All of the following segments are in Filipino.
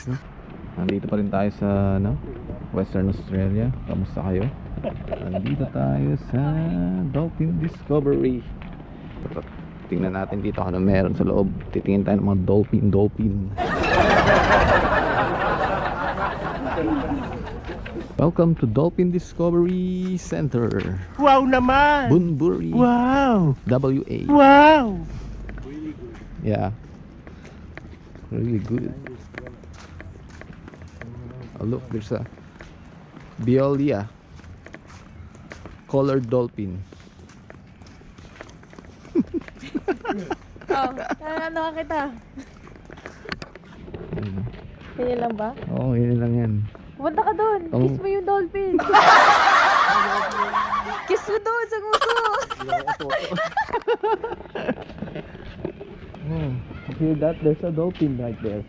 no? Nandito pa rin tayo sa Western Australia. Kamusta kayo? Nandito tayo sa Dolphin Discovery. Tingnan natin dito ano meron sa loob. Titingin tayo ng mga dolphin. Welcome to Dolphin Discovery Center. Wow naman! Bunbury. Wow! WA. Wow! Yeah. Really good. Oh, look, there's a Biolia colored dolphin. Oh, ano ka kita? Kaya lang ba? Oo, yun lang yan. Punta ka doon. Kiss mo yung dolphin. Kiss mo doon sa nguso. Hear that? There's a dolphin right there.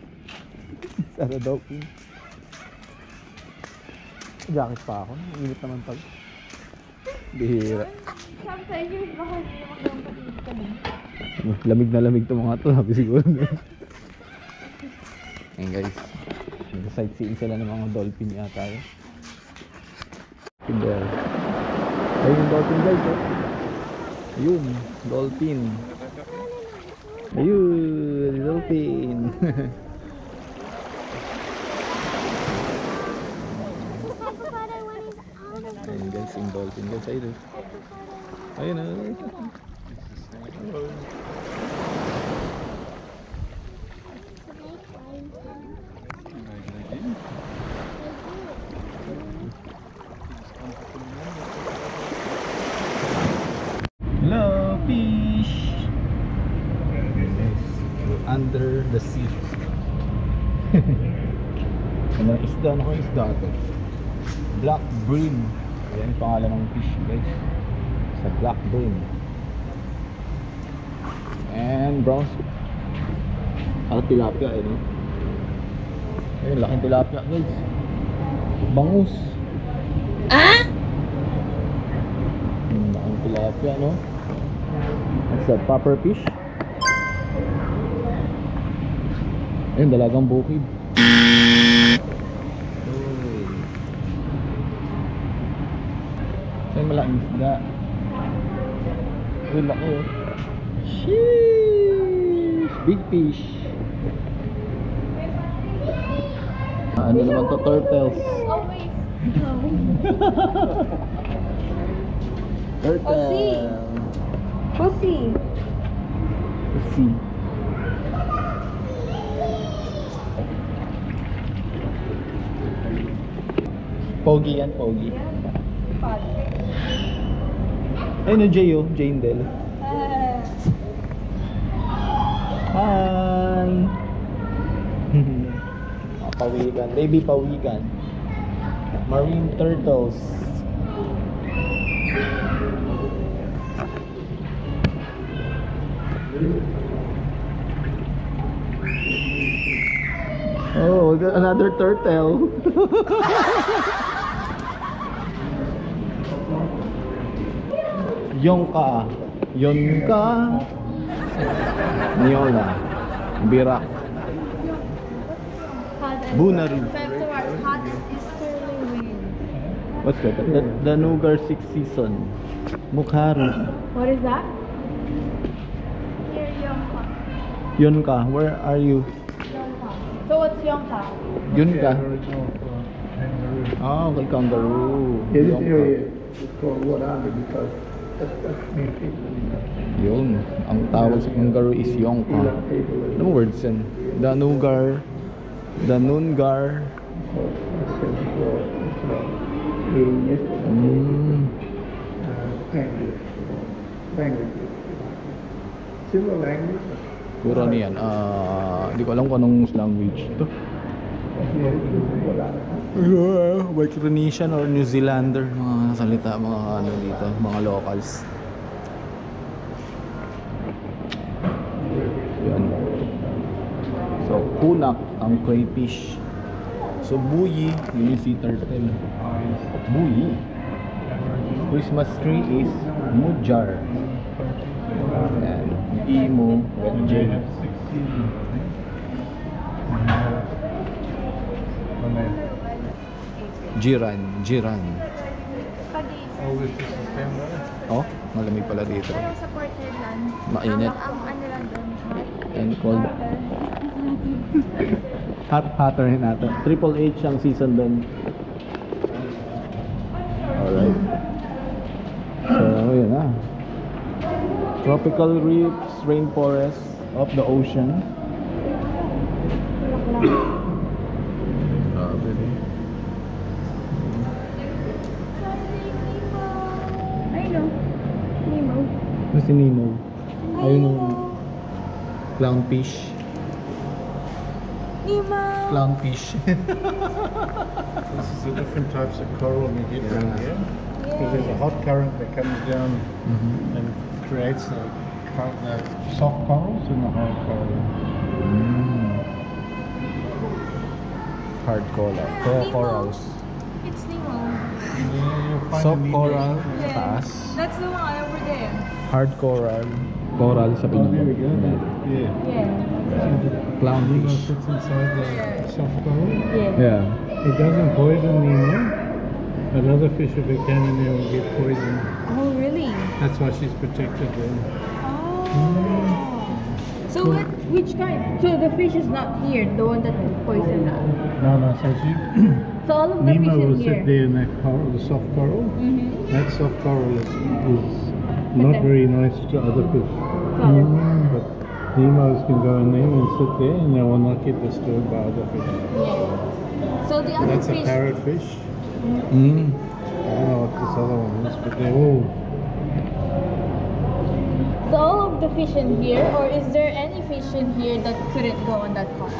Is that a dolphin? Jacket pa ako. Init naman pag. Bihira. Sabi sa inyo, baka hindi magpapatigil ka din. Lamig na lamig to mga to. Sabi siguro. Ayan guys. Nag-sightseeing sila ng mga dolphin yata yun. There. Ayun yung dolphin guys. Ayun. Dolphin. Ayun. Dolphin. Ayun guys. Yung dolphin guys. Ayun. Ayun. Hello. Hello, fish. We're under the sea. Ano isda? Ano kang isda ito? Black bream. Ayan yung pangalan ng fish guys. Sa black bream. And brown. Parang tilapia eh, no? Ayun, laking tilapia guys. Bangus. Ah? Laking tilapia, no? That's a puffer fish. Ayun, dalagang bukid. Ayun, malaking isda. Ayun, laki oh. Sheesh! Big fish. Ano naman to? Turtles. Always. Turtle. Pussy. Pussy. Pogi yan, pogi. Ayun yung Jay oh, Jandel. Hi! Pawikan, baby pawikan. Marine turtles. Oh, we got another turtle. Yonka. Yonka. Niola. Birak. Bunaru. Hot easterly wind. What's that? The Nugar 6th season. Mukharu. What is that? Here, Yongka. Yonka, where are you? Yongka. So what's Yongka? Yonka. Ah, okay, kangaroo. This Yonka. area is called Warami because that's many people in that. Yun, ang tawag sa kangaroo is Yonka. Ano mo words yan? The Nugar. The Nungar. Language. Similar language. Puro ano yan. Hindi ko alam kung anong language ito. Micronesian or New Zealander. Mga salita, mga ano dito. Mga locals. Yan. So, kunak ang crayfish. So, buyi, yun yung sea turtle. Buyi. Christmas tree is mujar. Yan. Emo, red jay. Jiran, Jiran. Spaghetti. Oh, this is September. Oh, malamig pala dito. Pero sa Portland, Mainit. ang ano lang doon, And cold. Hotter natin. Triple H ang season doon. Alright. So, yun na. Tropical reefs, rainforest of the ocean. Grabe din. Ay no, Nemo. Ano si Nemo? Ayun yung clownfish. Nemo! Clownfish. This is the different types of coral we get down Yeah. here. Because there's a hot current that comes down and creates the soft corals and the hard coral. Hard coral. Nemo. Corals. It's Nemo. Yeah, you'll find Soft a Nemo. coral. Yeah. Taas. That's the one over there. Hard coral. Coral sa Oh, there we pinaka. go. Yeah. Yeah. Nemo Clownfish. sits inside the Yeah. soft coral. Yeah. Yeah. It doesn't poison Nemo. Another fish, if it came in there, would get poisoned. Oh, really? That's why she's protected there. Oh. So which kind? So the fish is not here, the one that poisoned us. No, so she, So all of the Nemo fish will in sit here. there in that coral, the soft coral. Mm-hmm. That soft coral is not very nice to other fish. But Nemos can go in there and sit there and they will not get disturbed by other fish. Yeah. So the other That's a fish. parrotfish. Mm. I don't know what this other one is, but they're all. So all of the fish in here, or is there any fish in here that couldn't go on that coral?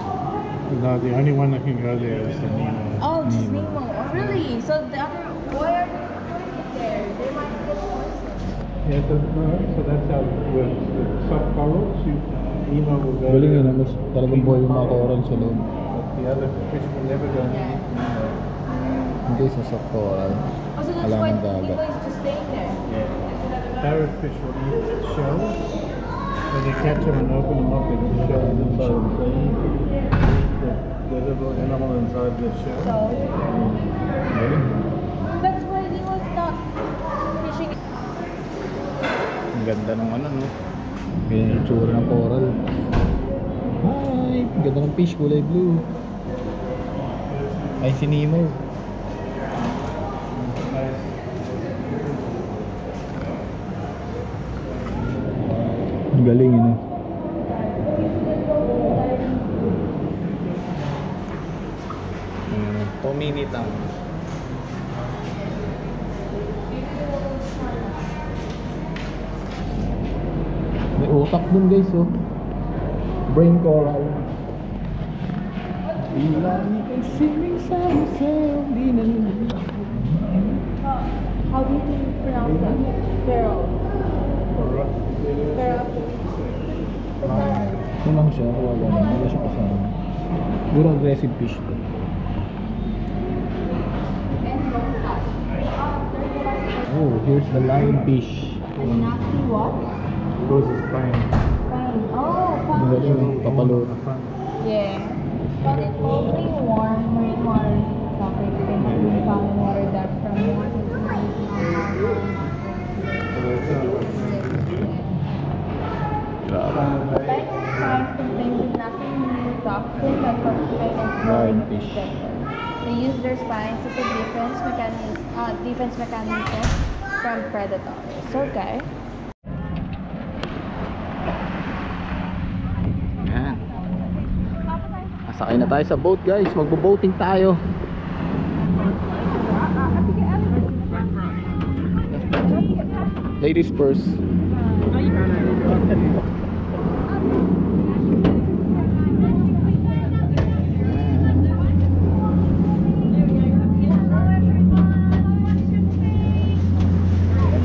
No, the only one that can go there is the Nemo. Oh, just Nemo. Oh, really? So the other, why are they putting it there? They might get poisoned. Yeah, so that's how it works. The soft corals, Nemo will go Galing there. yun. Mas talagang buhay yung mga coral sa loob. But the other fish will never go and eat Nemo. Hindi sa soft coral. Oh, so that's Alam why ng dagat. Nemo is just staying there. Yeah. Parrotfish will eat shells. When you catch them and open them up, they eat shells inside. They eat the little animal inside the shell. So that's why Nemo's not fishing. Ang ganda ng ano, no? Ganyan yung tsura ng coral. Hi! Ang ganda ng fish, kulay blue. Ay, si Nemo. Ang galing yun, eh. Mm, 2 minutes lang. May utak dun, guys, oh. Brain coral. Ilani kay siring sa museo, di na How do you pronounce that? Pharaoh. Pharaoh. Ito lang siya, wala na. Wala siya kasama. Puro aggressive fish to. Oh, here's the lionfish. Nasty what? Those is fine. Fine. Oh, Ang galing, fine. oh. Papalo. Yeah. But it's mostly warm marine water topics. They have been found in water depth from 1 to 2 meters. Grabe. Tiny spines contain nothing new toxin that participate in growing Lionfish. sector. They use their spines as a defense mechanism from predators. Okay. Yan. Asakay na tayo sa boat, guys. Magbo-boating tayo. Ladies first.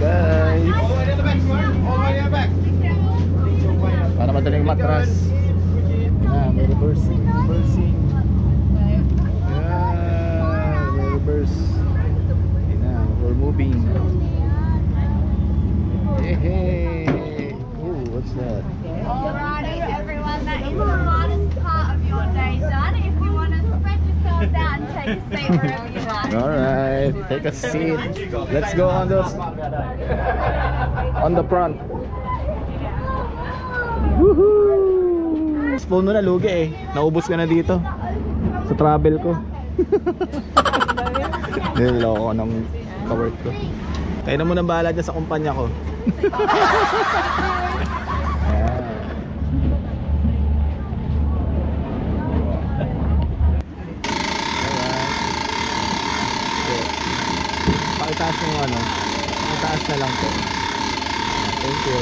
Guys. Para madaling matras. Yeah, may reversing. Yeah, may reverse. Yeah, we're moving. Hey, ooh, what's that? Alrighty, everyone, that is the hottest part of your day done. If you want to spread yourselves out and take wherever you want. Alright, take a seat. Let's go on the front. Woohoo! Phone mo na lugi eh. Naubos ka na dito. Sa travel ko. Niloko ko ng kawork ko. Kaya na mo nang bahala dyan sa kumpanya ko. Pakitaas yung ano. Pakitaas na lang po. Thank you.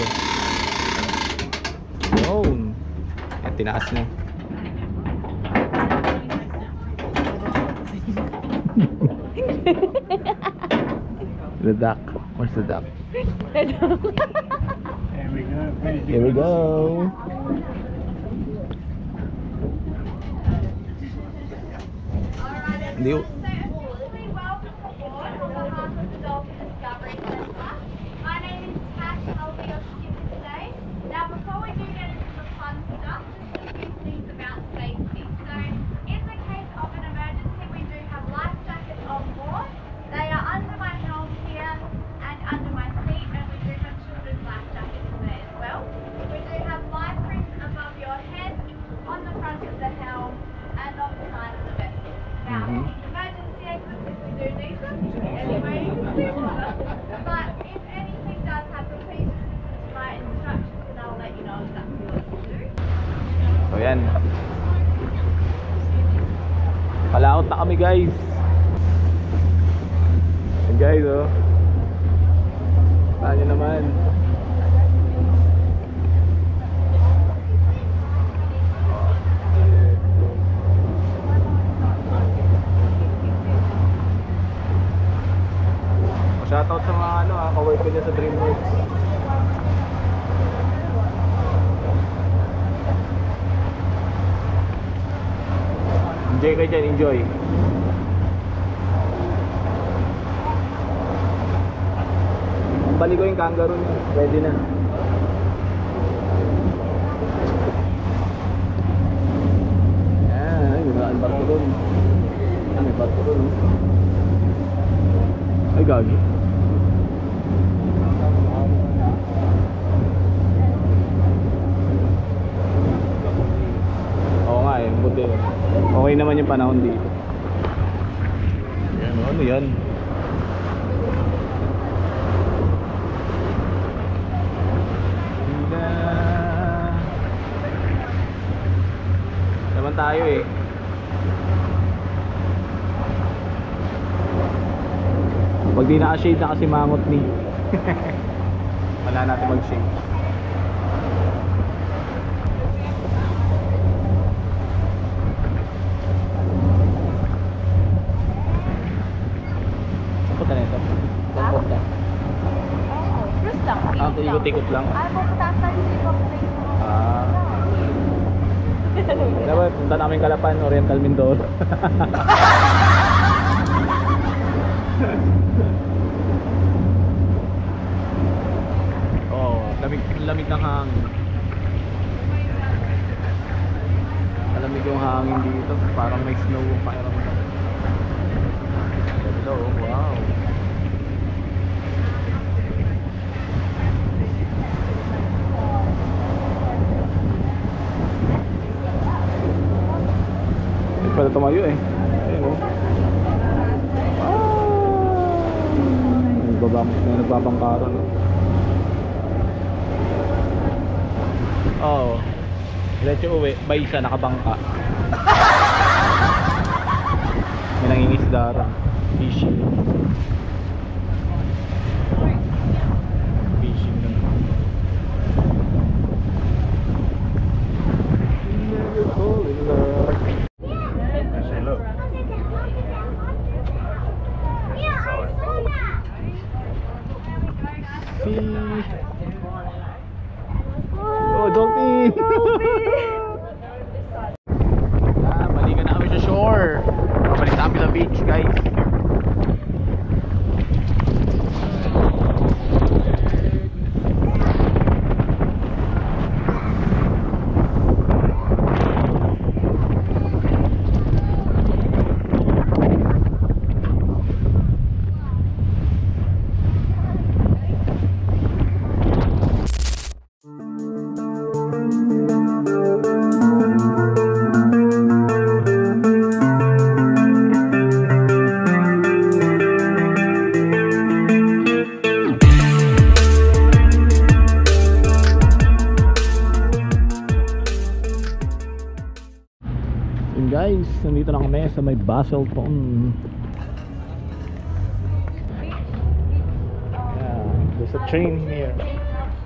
Yun. At tinaas na. The duck. Where's the duck? There we go. Here we go. Hindi. My name is Tash and I'll be your skipper today. Now before we do get into the fun stuff, just a few things about safety. So in the case of an emergency, we do have life jackets on board. They are under my helm here and under my seat, and we do have children's life jackets there as well. We do have life rings above your head, on the front of the helm, and on the side of the vessel. Now, emergency exits if we do need them, anyway you can see water. But if anything does happen, please just listen to my instructions and I'll let you know exactly what to do. So yan. Palaot na kami guys. Yan guys oh. Saan nyo naman. Shoutout sa mga ano ka-work ko dyan sa DreamWorks. Enjoy kayo dyan, enjoy. Balik ko yung kangaroo niya, ready na. Yan, may mga barko doon. May barko doon. Ay gagi. Oo nga eh, buti. Okay naman yung panahon dito. Yan, ano yan? Naman tayo eh. Pag di naka-shade na kasi mangot ni. Wala natin mag-shade. Saan punta na ito? Saan punta? Cruise lang. Ah, ikot-ikot lang. Ay, pupunta tayo sa ibang place. Ah. Dapat punta namin Calapan, Oriental Mindoro. Oh, lamig ng hangin. Malamig yung hangin dito, parang may snow yung pakiramdam. Hello, wow. Hindi pala tumayo eh. Ayun oh. May nagbabangkaran no? Oo. Diretso uwi, by isa nakabangka. May nangingisda rin. Fishing. Fishing lang. Never fall in love. Actually, look. Oh, dolphin! Balikan na kami sa shore. Babalik na kami sa beach, guys. Nandito na kami sa may Baselton. Yeah, there's a train here.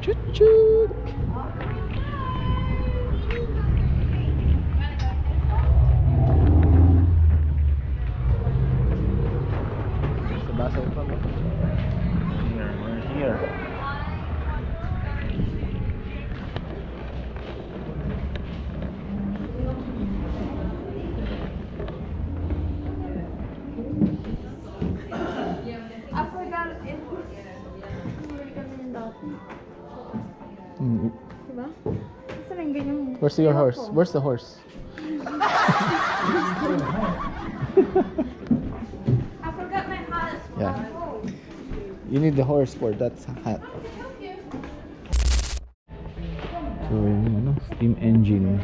Chut chut. Sa Baselton. Here, we're here. I forgot it. Diba? Kasi lang ganyan mo. Where's your horse? Where's the horse? I forgot my hat. Yeah. You need the horse for that hat. So yun, ano, steam engine.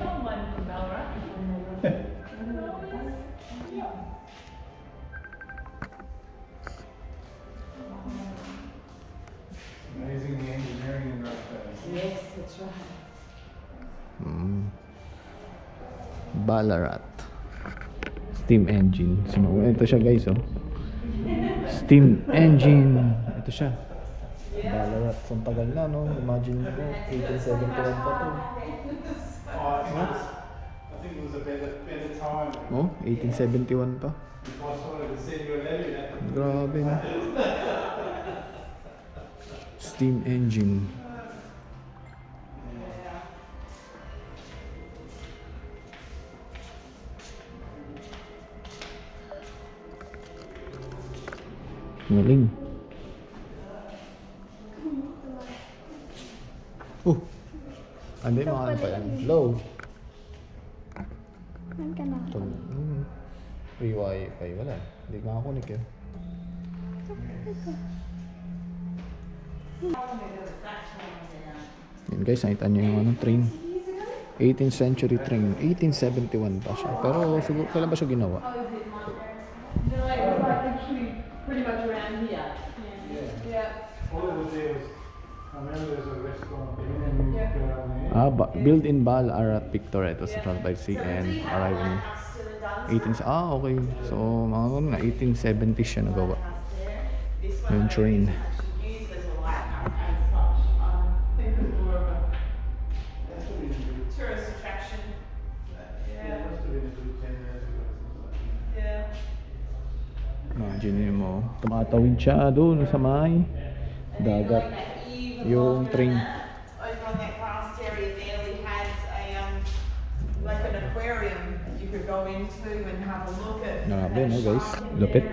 Amazing the engineering in that place. Ballarat steam engine. So, ito siya guys, oh. Steam engine. Ito siya. Ballarat. So, ang tagal na, no? Imagine mo, 1871 pa to. I think it was a better time. Oh, 1871 pa. If I wanted to send you a letter, you'd have to Grabe, no? Steam engine. Galing. Ano yung mga ano pa yan? Low. Saan ka na? Ito. Free wifi. Wala. Hindi makakunik yun. Yan guys, nakita nyo yung ano, train. 18th century train. 1871 pa siya. Pero siguro, kailan ba siya ginawa? No, it was like literally pretty much around here. Yeah. all it was there was, I remember there's a restaurant there and you go down there. Built in Ballarat, Victoria. It was founded by sea and arrived in 18... okay. So, mga ano na, 1870 siya nagawa. Yung train. Tourist attraction. It must have been a good 10 years ago or something. Yeah. Imagine mo, tumatawid siya doon sa may dagat. Yung train. Over on that grass area there, we had a like an aquarium you could go into and have a look at. Grabe, no guys? Lupit.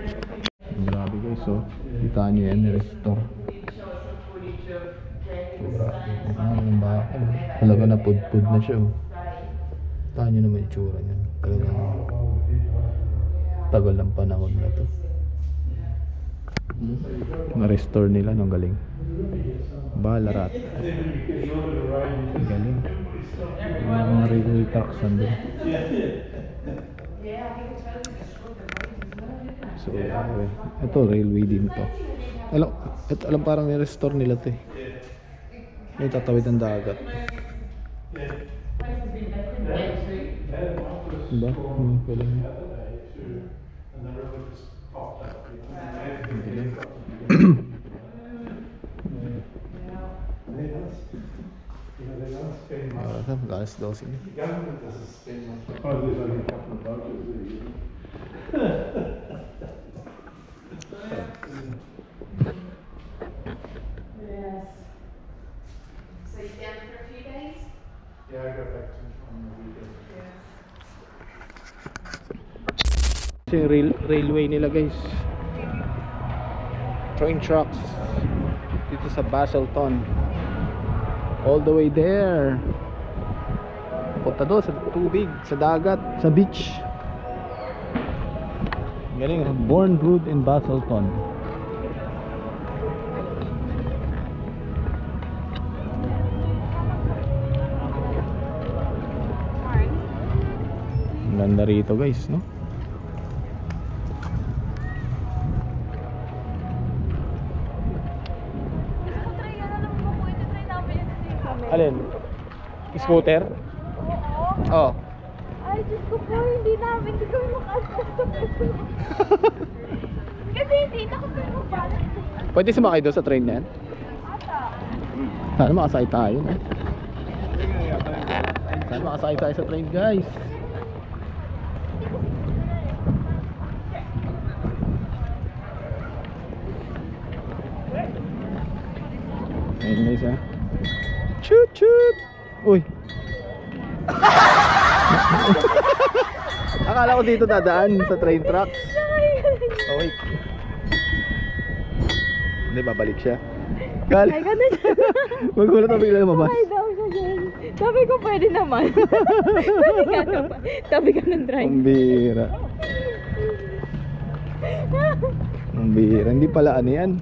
Grabe guys, so kita nyo yan, restore. Show us some footage of where he So, was grabe. staying. Ang bakal. Talaga na pud-pud na siya. Oh. Kita nyo naman yung tsura niyan. Talagang tagal ng panahon na to. Na-restore nila, no? Galing. Ballarat. Galing. Yung mga railway tracks nandun. So, ito railway din to. Alam parang ni-restore nila to eh. May tatawid ng dagat. Diba? Galing. And the river just popped up. They don't spend much. Galas daw sila. The government doesn't spend much. Oh, there's only a couple of boats there. Yes. So you down for a few days? Yeah, I go back to on the weekend. Kasi railway nila guys. Train tracks dito sa Baselton. All the way there. Punta doon sa tubig, sa dagat, sa beach. Galing, born good in Baselton. Ang ganda rito guys, no? Alin? Scooter? Oo. Oh. Ay, Diyos ko po, hindi kami makaasal sa peso. Kasi hindi na kami mabalik. Pwede sumakay doon sa train na yan? Ata. Sana makasakay tayo, no? Sana makasakay tayo sa train, guys. Ayun guys, ha? Shoot, shoot! Uy! Akala ko dito dadaan sa train tracks. Oh, wait. Hindi, babalik siya. Ay, ganun siya. Magulat na bigla lumabas. Ay, daw siya dyan. Sabi ko, pwede naman. Pwede nga naman. Sabi ka ng drive. Ang bira. Ang bira. Hindi pala ano yan.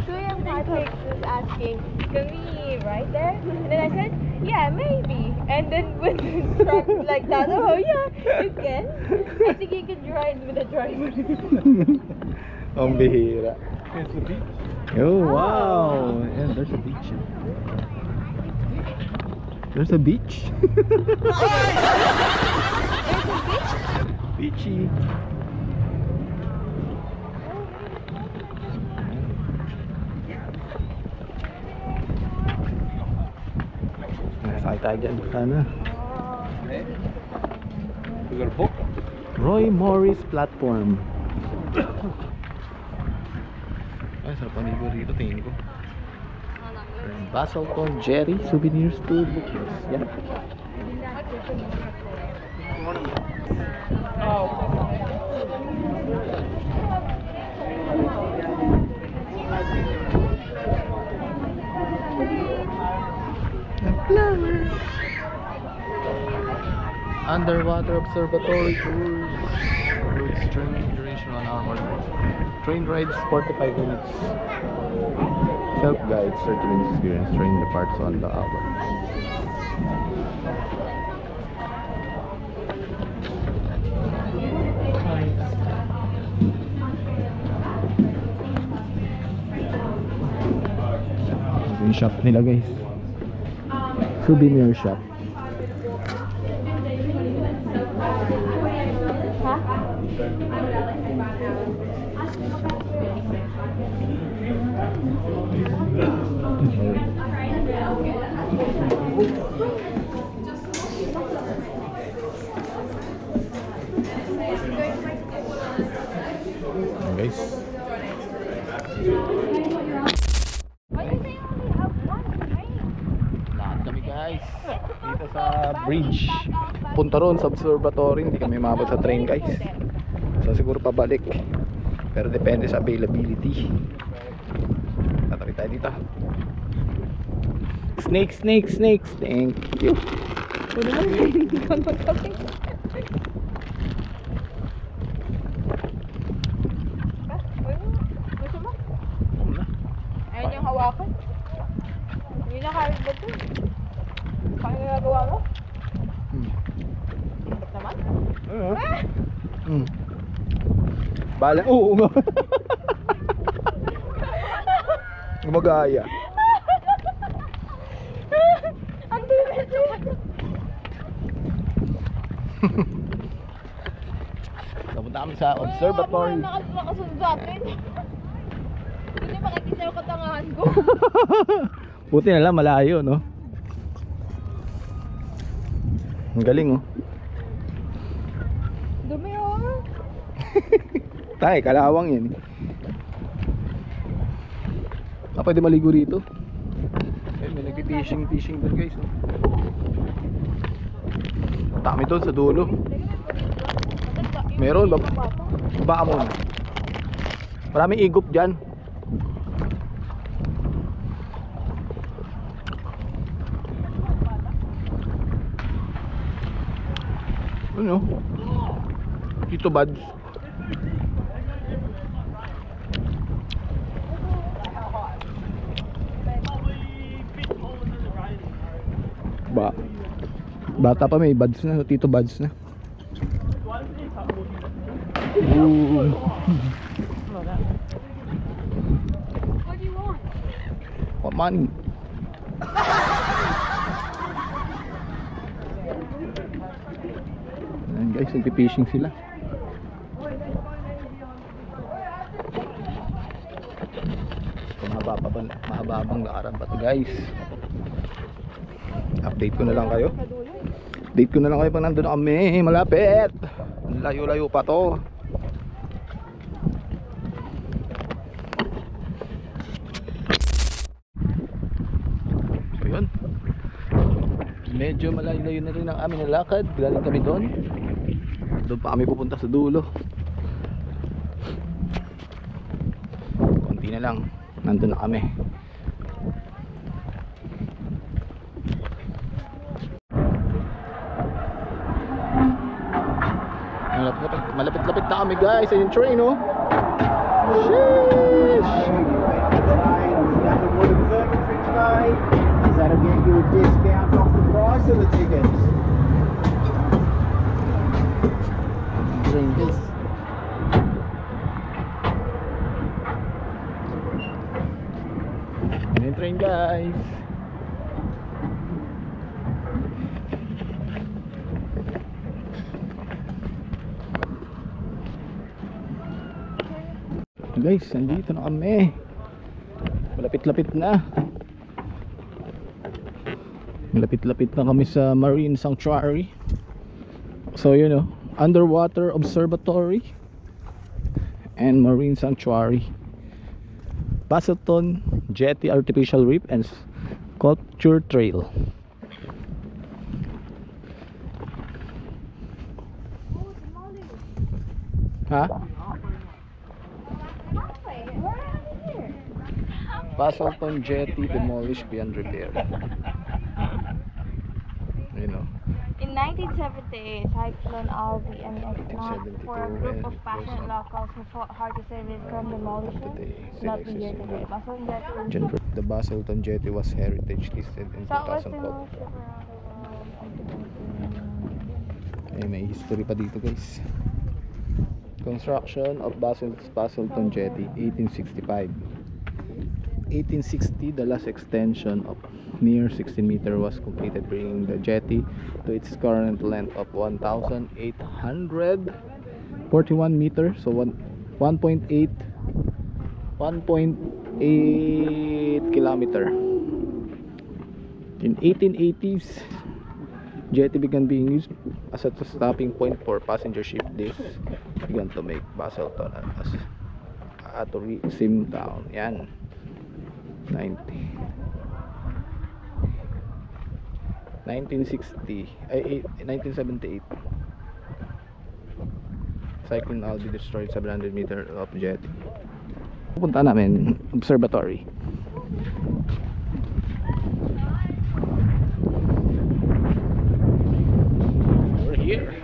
Kuya Patrick was asking, can we ride there? And then I said, yeah, maybe. And then when we started like that, oh yeah, you can. I think you can ride with a driver. Ang bihira. Here's the beach. Oh, wow. Yeah, there's a beach. There's a beach. Beachy. Nasakay tayo dyan. Sana. We got a book. Roy Morris Platform. Ay, sarap ang ligo rito, tingin ko. Basalton Jerry Souvenirs to Bookless. Yan. Underwater observatory tours. Routes train duration 1 hour. Train rides 45 minutes. Self-guide 30 minutes experience. Train departs on the hour. Ito yung shop nila, guys. Souvenir shop. Guys, lahat kami guys dito sa bridge, punta ron sa observatory. Hindi kami mabot sa train guys, so siguro pabalik, pero depende sa availability. Tatabi tayo dito. Snakes, snakes, snakes. Thank you. Hindi ka magkapit. Gusto mo? Ayun yung hawakan. Hindi na kahit ba ito? Paano nagagawa mo? Ba't naman? Bala, oo nga. Gumagaya. Ang bilis naman. Napunta kami sa observatory. Nakasunod sa atin. Hindi makikita yung katangahan ko. Buti na lang malayo, no? Ang galing, oh. Dumi oh. Tay, kalawang yan. Pwede maligo rito. May nag-fishing doon guys, oh. Dami doon sa dulo. Meron, baba mo. Maraming igop dyan. Ano? Dito buds. Bata pa may buds na, tito buds na. Ooh. What do you want? What money? Guys, nagpipishing sila. Mahababang lakaran pa to guys. Update ko na lang kayo. Update ko na lang kayo pag nandun na kami. Malapit. Layo-layo pa to. So yun. Medyo malayo-layo na rin ang aming nalakad. Galing kami doon. Doon pa kami pupunta sa dulo. Konti na lang. Nandun na kami. Malapit-lapit na kami guys. Ayun yung train oh. Sheesh. That'll get you a discount off the price of the tickets. Drink. Ayun yung train guys. Guys, nandito na kami. Malapit-lapit na. Malapit-lapit na kami sa Marine Sanctuary. So you know, Underwater Observatory and Marine Sanctuary, Basselton Jetty Artificial Reef and Sculpture Trail. Ha? Basselton Jetty demolished beyond repair. You know. In 1978, Cyclone Albi and Eknat for a group of passionate locals who fought hard to save it from demolition. Not the year today. Basselton Jetty. The Basselton Jetty was heritage listed in 2012. Ay, may history pa dito guys. Construction of Basselton Jetty 1865. 1860, the last extension of near 16 meter was completed, bringing the jetty to its current length of 1,841 meters, so 1.8 kilometer. In 1880s, jetty began being used as a stopping point for passenger ship. This began to make Basselton as a tourism town. Yan. 1978 Cyclone Albi destroyed 700 meter of jetty. Pupunta namin observatory. We're here.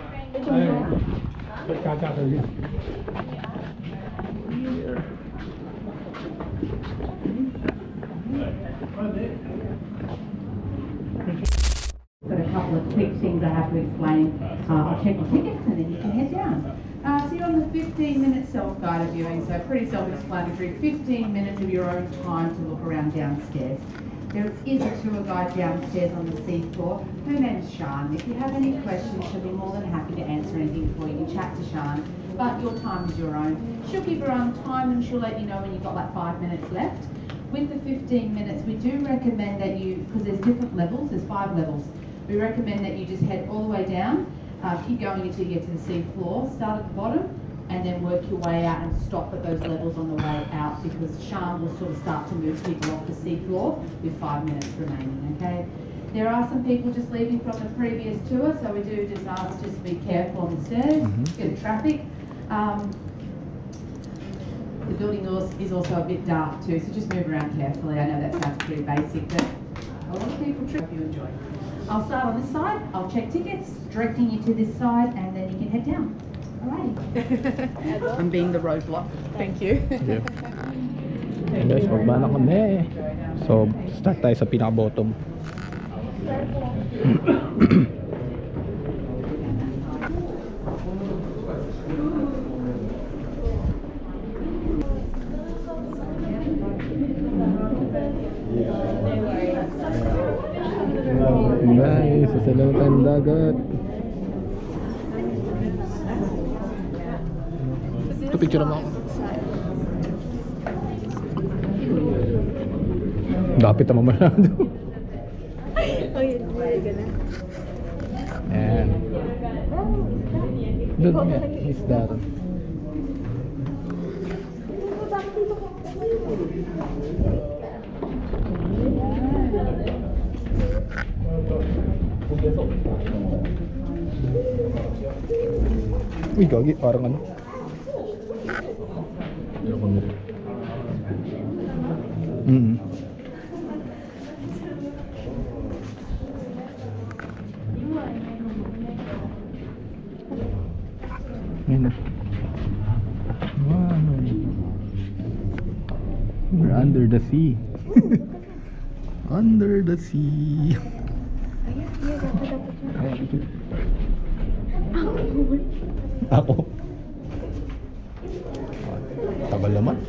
Got a couple of quick things I have to explain. I'll check the tickets and then you can head down. So you're on the 15-minute self-guided viewing, so pretty self-explanatory. 15 minutes of your own time to look around downstairs. There is a tour guide downstairs on the seafloor. Her name's Sian. If you have any questions, she'll be more than happy to answer anything for you. You can chat to Sian, but your time is your own. She'll give her own time and she'll let you know when you've got like 5 minutes left. With the 15 minutes, we do recommend that you, because there's different levels, there's 5 levels. We recommend that you just head all the way down, keep going until you get to the sea floor, start at the bottom, and then work your way out and stop at those levels on the way out, because Sian will sort of start to move people off the sea floor with 5 minutes remaining, okay? There are some people just leaving from the previous tour, so we do just ask just to be careful on the stairs, bit of traffic. The building is also a bit dark too, so just move around carefully. I know that sounds pretty basic, but a lot of people trip. You enjoy. I'll start on this side, I'll check tickets, directing you to this side, and then you can head down. Alrighty. I'm being the roadblock. Thank you. Yeah. Hey guys, magbana kami. So, start tayo sa pinaka-bottom. Guys, sa salaman dagat. Ito picture mo ako. Dapit naman masyado. Oh, yun. Gana. Ayan. Doon nga, isda ron. Uy, gagi, parang ano. Yan na. Wow. We're under the sea. Under the sea. Ako. Tagal naman.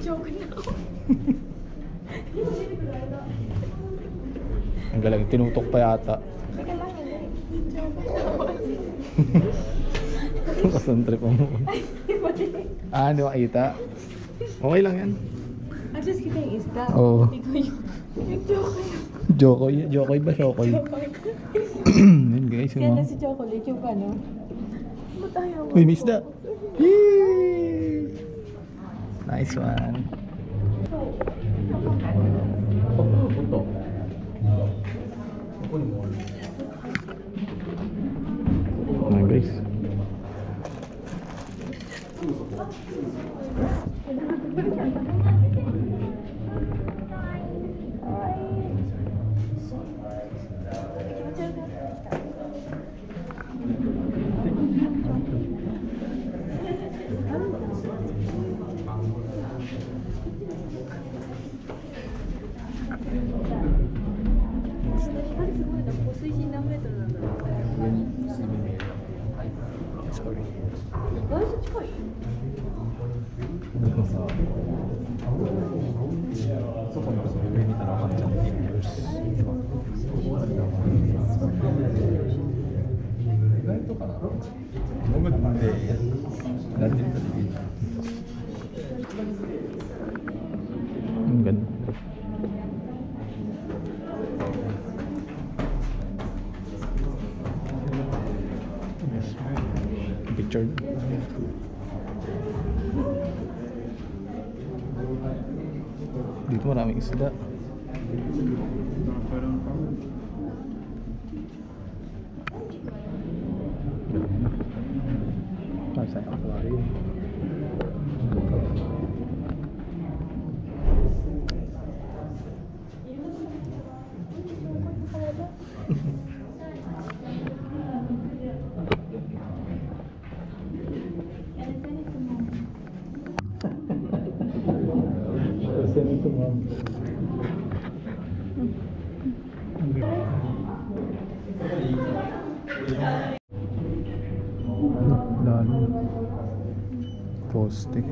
Joke na ako. Ang galing, tinutok pa yata. Teka lang, joke na ako. Kasantrip mo. Ah, hindi makita. Okay lang yan. At least kita yung isda. Oo. Ikaw yung joke. Jokoy? Jokoy ba? Shokoy? Yan guys, yung Kaya mga... na si Chocolate yung ano. Matayaw. Uy, may isda! Yee! Nice one. Punto. Ayan guys. Sorry. Ang ganda. Picture. Dito maraming isda. Sa aquarium. Lalo. Poste.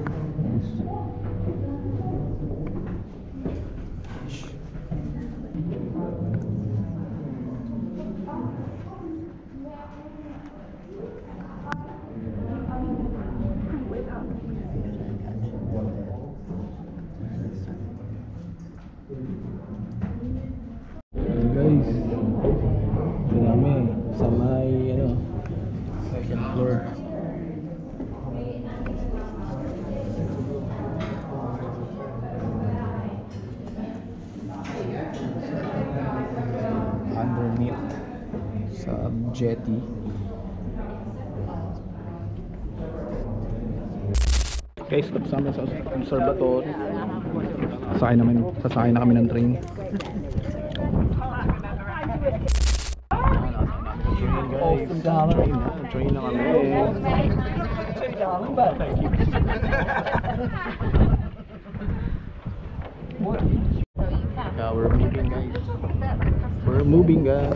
Guys, ito namin sa may second floor. Underneath sa jetty. Guys, tapos namin sa observatory. Sasakay na kami ng train. Train na kami. Yeah, we're moving guys. We're moving guys.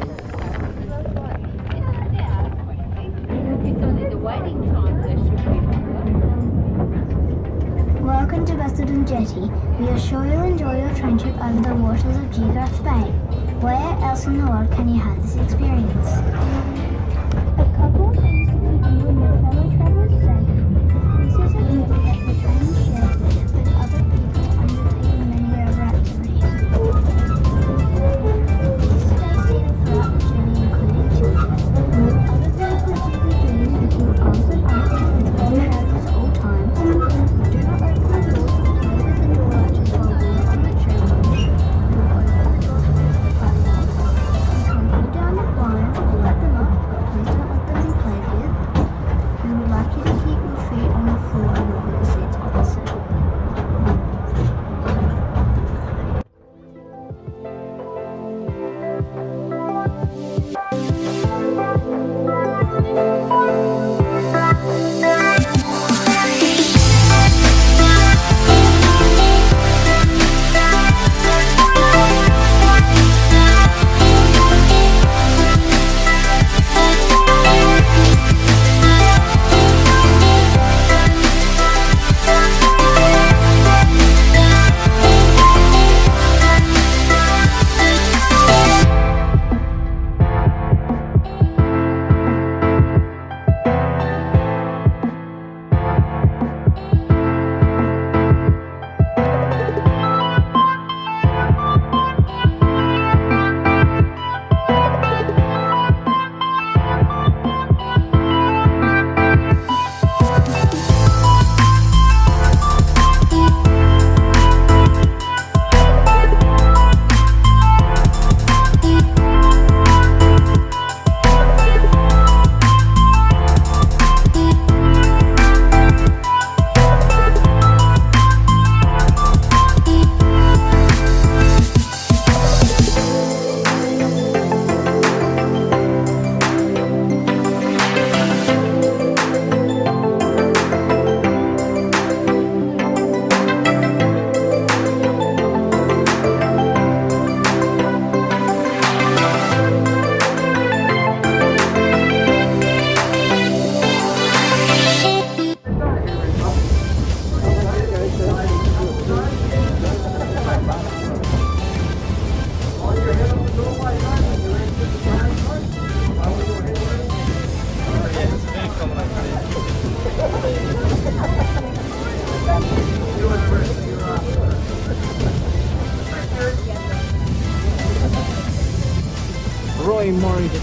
Welcome to Basildon Jetty. We are sure you'll enjoy your train trip over the waters of Geograph Bay. Where else in the world can you have this experience? A couple of things to keep in mind with fellow travelers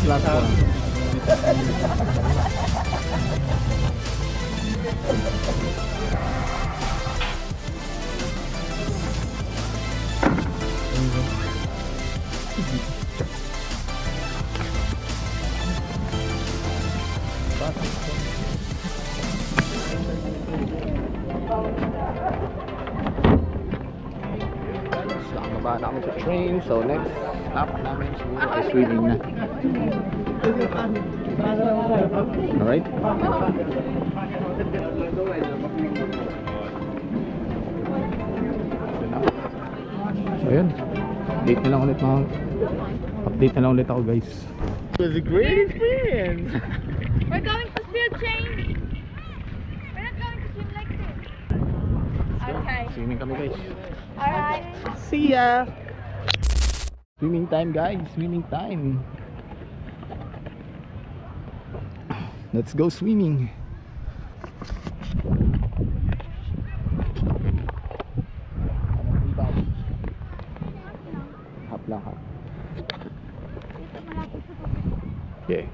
last one. Nakababa na kami sa train, so next stop namin siguro ay swimming na. Alright? So yun, update na lang ulit ako guys. It was a great experience! We're going to still change. We're not going to swim like this. Okay. Swimming kami guys. Alright. See ya! Swimming time guys, swimming time. Let's go swimming. Hap lang hap. Okay.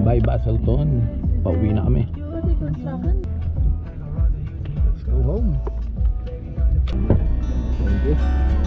Bye Baselton. Pauwi na kami. Let's go home. Thank you.